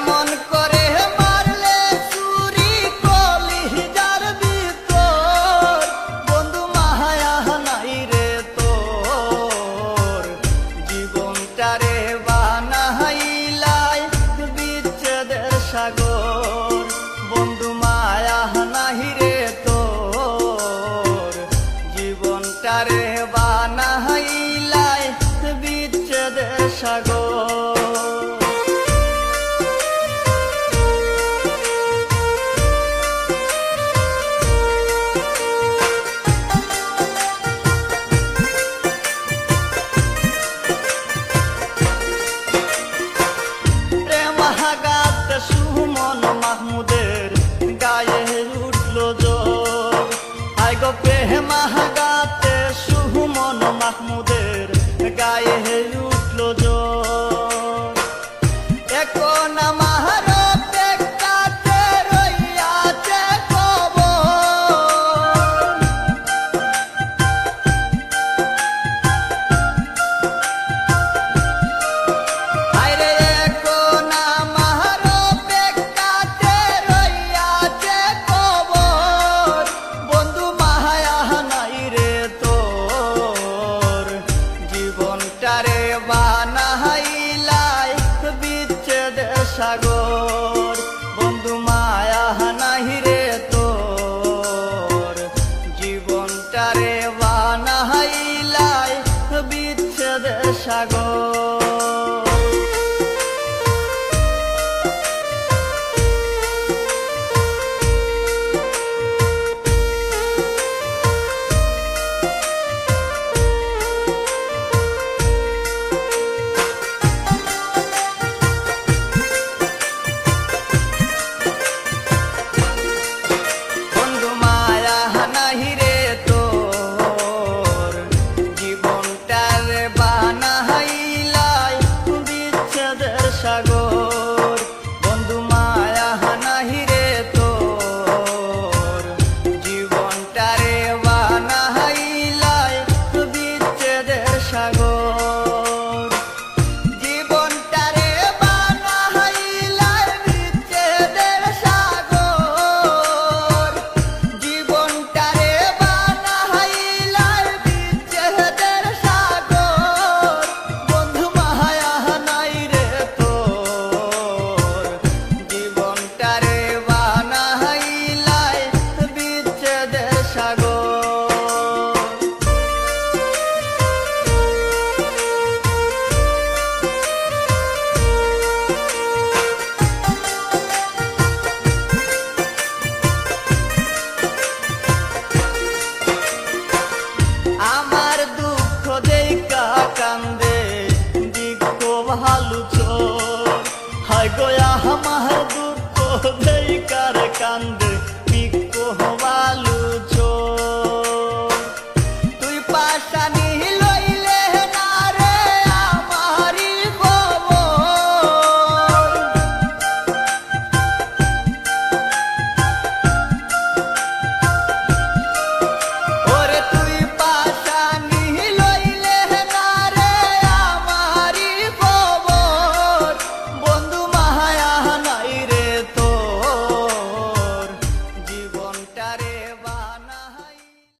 এমন করে মারলে চুরি কলিজার ভিতর বন্ধু মায়া নাই রে তোর জীবনটারে বানাইলাই বিচ্ছেদের সাগর বন্ধু মায়া নাই রে তোর জীবনটারে বানাইলাই বিচ্ছেদের সাগর সুমন মাহমুদের গায়ে উঠলো জোর আয় গো প্রেমাগাতে সুমন মাহমুদের গায়ে উঠলো জোর এখন আমার বেকাতে রইয়াছে খবর আইরে এখন আমার বেকাতে রইয়াছে খবর বন্ধু মায়া নাই রে তোর জীবনটারে বানাইলাই বিচ্ছেদের সাগর বন্ধু মায়া নাই রে তোর জীবনটারে বানাইলাই বিচ্ছেদের সাগর সাগর বন্ধু মায়া নাহি রে তোর জীবনটারে বানাইলাই বিচ্ছেদের সাগর জীবনটারে বানাইলাই বিচ্ছেদের সাগর জীবনটারে বানাইলাই বিচ্ছেদের সাগর বন্ধু মায়া নাই রে জীবনটারে বানাইলাই বিচ্ছেদের সাগর আমার দুঃখ দেখা কান্দে দিক্ষ ভালো চোর হায় গোয়া আমার দুঃখ দেখার কান্দে দিক্ষ ভালো